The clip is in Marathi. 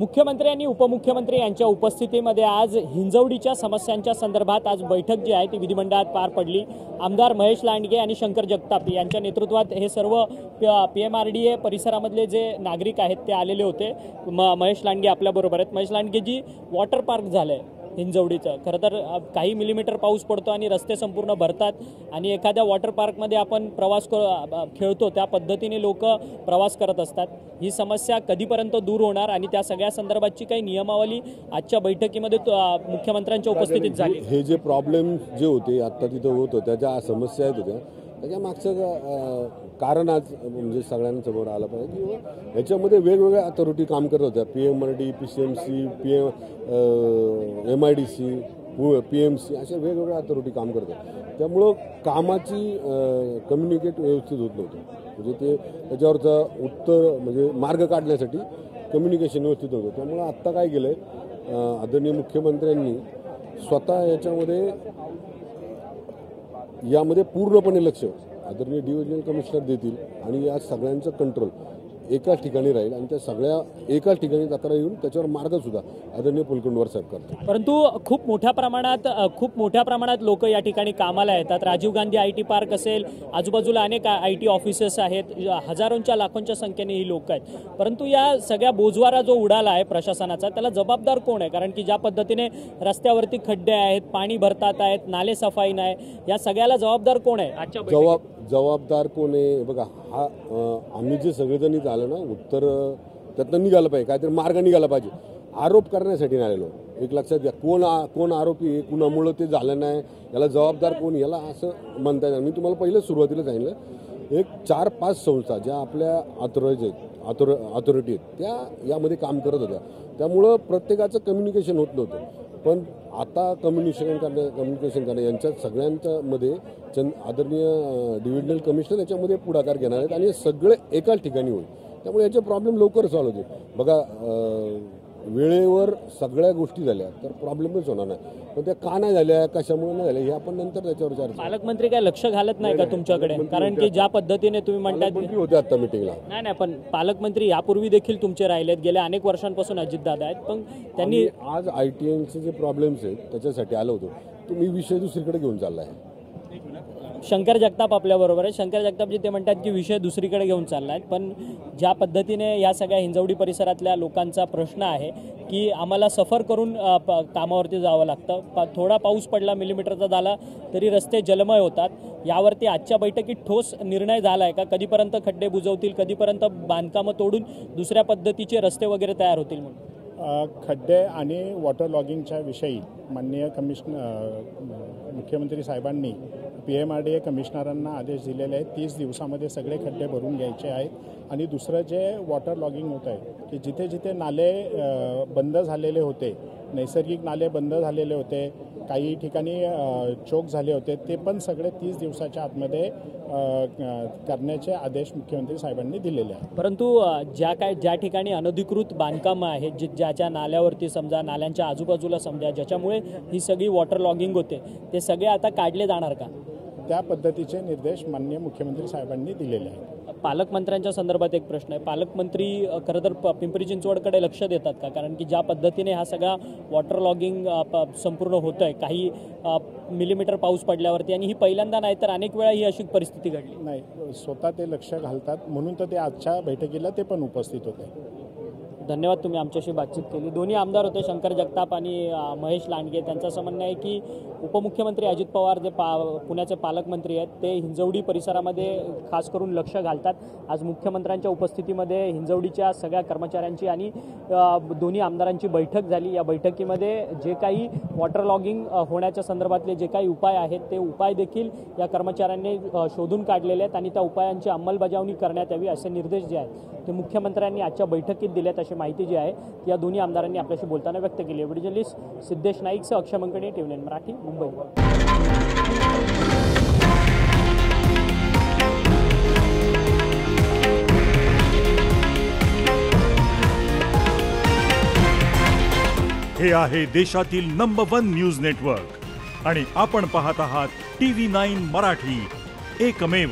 मुख्यमंत्री आणि उपमुख्यमंत्री यांच्या उपस्थितीमध्ये आज हिंजवडीच्या समस्यांच्या संदर्भात आज बैठक जी आहे ती विधिमंडळात पार पडली। आमदार महेश लांडगे आणि शंकर जगताप यांच्या नेतृत्वात हे सर्व PMRDA परिसरामधले जे नागरिक आहेत ते आलेले होते। महेश लांडगे आपल्याबरोबर आहेत। महेश लांडगेजी, वॉटर पार्क झालंय हिंजवडीचं, खरं तर काही मिलीमीटर पाऊस पडतो आणि रस्ते संपूर्ण भरतात आणि एखाद्या वॉटर पार्कमध्ये आपण प्रवास खेळतो त्या पद्धतीने लोक प्रवास करत असतात। ही समस्या कधीपर्यंत दूर होणार आणि त्या सगळ्या संदर्भातची काही नियमावली आजच्या बैठकीमध्ये मुख्यमंत्र्यांच्या उपस्थितीत झाली। हे जे प्रॉब्लेम जे होते आता तिथं होतं त्याच्या समस्या आहेत होत्या, त्याच्या मागचं कारण आज म्हणजे सगळ्यांसमोर आलं पाहिजे की याच्यामध्ये वेगवेगळ्या अथॉरिटी काम करत होत्या। PMRD, PCMC, MIDC, PMC अशा वेगवेगळ्या अथॉरिटी काम करतात। त्यामुळं कामाची कम्युनिकेट व्यवस्थित होत नव्हतं, म्हणजे ते त्याच्यावरचं उत्तर म्हणजे मार्ग काढण्यासाठी कम्युनिकेशन व्यवस्थित होतं। त्यामुळं आत्ता काय केलं आहे, आदरणीय मुख्यमंत्र्यांनी स्वतः यामध्ये पूर्णपणे लक्ष आदरणीय डिव्हिजनल कमिशनर देतील आणि या सगळ्यांचं कंट्रोल एकाच ठिकाणी राहील आणि त्या सगळ्या एकाच ठिकाणी तक्रार येऊन त्याच्यावर मार्ग सुद्धा आदरणीय पुलकुंडवर साहेब करतात। परंतु खूप मोठ्या प्रमाणात लोक या ठिकाणी कामाला येतात। राजीव गांधी IT पार्क असेल, आजूबाजूला अनेक IT ऑफिसेस आहेत, हजारोंच्या लाखोंच्या संख्येने ही लोक आहेत। परंतु या सगळ्या बोजवारा जो उडाला आहे प्रशासनाचा, त्याला जबाबदार कोण आहे? कारण की ज्या पद्धतीने रस्त्यावरती खड्डे आहेत, पाणी भरतात आहेत, नाले सफाई नाही, या सगळ्याला जबाबदार कोण आहे आजच्या जबाबदार कोण आहे बघा। हा आम्ही जे सगळेजण झालं ना, उत्तर त्यातनं निघालं पाहिजे, काहीतरी मार्ग निघाला पाहिजे। आरोप करण्यासाठी नाही आलेलो, एक लक्षात घ्या, कोण आरोपी आहे, कुणामुळं ते झालं नाही, याला जबाबदार कोण, याला असं म्हणता येणार। मी तुम्हाला पहिलं सुरुवातीला सांगितलं, एक 4-5 संस्था ज्या आपल्या अथॉरिटी आहेत त्या यामध्ये काम करत होत्या, त्यामुळं प्रत्येकाचं कम्युनिकेशन होत नव्हतं। पण आता कम्युनिकेशन करणं यांच्यात सगळ्यांच्या मध्ये आदरणीय डिव्हिजनल कमिशनर याच्यामध्ये पुढाकार घेणार आहेत आणि सगळे एकाच ठिकाणी होईल। त्यामुळे याचे प्रॉब्लेम लवकर सॉल्व्ह होतील। बघा, वेळेवर सगळ्या गोष्टी झाल्या तर प्रॉब्लेमच होणार नाही, पण त्या का नाही झाल्या, कशामुळे नाही झाल्या हे आपण नंतर त्याच्यावर चर्चा। पालकमंत्री काय लक्ष घालत नाही का तुमच्याकडे? कारण की ज्या पद्धतीने तुम्ही म्हणतात होते आता मीटिंगला, नाही पण पालकमंत्री यापूर्वी देखील तुमचे राहिलेत, गेल्या अनेक वर्षांपासून अजितदादा आहेत, पण त्यांनी आज ITNचे जे प्रॉब्लेम्स आहेत त्याच्यासाठी आलो होतो, तुम्ही विषय दुसरीकडे घेऊन चाललाय। शंकर जगताप आपल्याबरोबर आहे। शंकर जगतापजी, ते म्हणतात की विषय दुसरीकडे घेऊन चालला आहे, पण ज्या पद्धतीने या सगळ्या हिंजवडी परिसरातल्या लोकांचा प्रश्न आहे की आम्हाला सफर करून कामावरती जावं लागतं, थोडा पाऊस पडला मिलीमीटरचा झाला तरी रस्ते जलमय होतात, यावरती आजच्या बैठकीत ठोस निर्णय झाला आहे का? कधीपर्यंत खड्डे बुजवतील, कधीपर्यंत बांधकामं तोडून दुसऱ्या पद्धतीचे रस्ते वगैरे तयार होतील म्हणून? खड्डे आणि वॉटर लॉगिंगच्या विषयी माननीय मुख्यमंत्री साहेबांनी PMRDA कमिशनरांना आदेश दिलेले आहेत। 30 दिवसामध्ये सगळे खड्डे भरून घ्यायचे आहेत। आणि दुसरं जे वॉटर लॉगिंग होत आहे की जिथे जिथे नाले बंद झालेले होते, नैसर्गिक नाले बंद झालेले होते, काही ठिकाणी चोक झाले होते, ते पण सगळे 30 दिवसाच्या आतमध्ये करण्याचे आदेश मुख्यमंत्री साहेबांनी दिलेले आहेत। परंतु ज्या ठिकाणी अनधिकृत बांधकामं आहेत, ज्याच्या नाल्यावरती समजा, नाल्यांच्या आजूबाजूला समजा, ज्याच्यामुळे ही सगळी वॉटर लॉगिंग होते, ते सगळे आता काढले जाणार का? त्या पद्धतीचे निर्देश माननीय मुख्यमंत्री साहेबांनी दिलेले आहेत। पालकमंत्र्यांच्या संदर्भात एक प्रश्न आहे, पालकमंत्री खरं तर पिंपरी चिंचवडकडे लक्ष देतात का? कारण की ज्या पद्धतीने हा सगळा वॉटर लॉगिंग संपूर्ण होतं आहे, काही मिलीमीटर पाऊस पडल्यावरती, आणि ही पहिल्यांदा नाही तर अनेक वेळा ही अशी परिस्थिती घडली नाही, स्वतः ते लक्ष घालतात, म्हणून तर ते आजच्या बैठकीला ते पण उपस्थित होते। धन्यवाद, तुम्ही आमच्याशी बातचीत केली। दोन्ही आमदार होते, शंकर जगताप आणि महेश लांडगे। त्यांचं असं म्हणणं आहे की उपमुख्यमंत्री अजित पवार जे पुण्याचे पालकमंत्री आहेत ते हिंजवडी परिसरामध्ये खास करून लक्ष घालतात। आज मुख्यमंत्र्यांच्या उपस्थितीमध्ये हिंजवडीच्या सगळ्या कर्मचाऱ्यांची आणि दोन्ही आमदारांची बैठक झाली। या बैठकीमध्ये जे काही वॉटर लॉगिंग होण्याच्या संदर्भातले जे काही उपाय आहेत ते उपाय देखील या कर्मचाऱ्यांनी शोधून काढलेले आहेत आणि त्या उपायांची अंमलबजावणी करण्यात यावी असे निर्देश जे आहेत ते मुख्यमंत्र्यांनी आजच्या बैठकीत दिलेत, अशी माहिती जी आहे या दोन्ही आमदारांनी आपल्याशी बोलताना व्यक्त केली। व्हिडिओ जर्नलिस्ट सिद्धेश नाईकसह अक्षय मंकणे, TVN मराठी, मुंबई। हे आहे देशातील नंबर 1 न्यूज नेटवर्क आणि आपण पाहत आहात TV9 मराठी, एकमेव।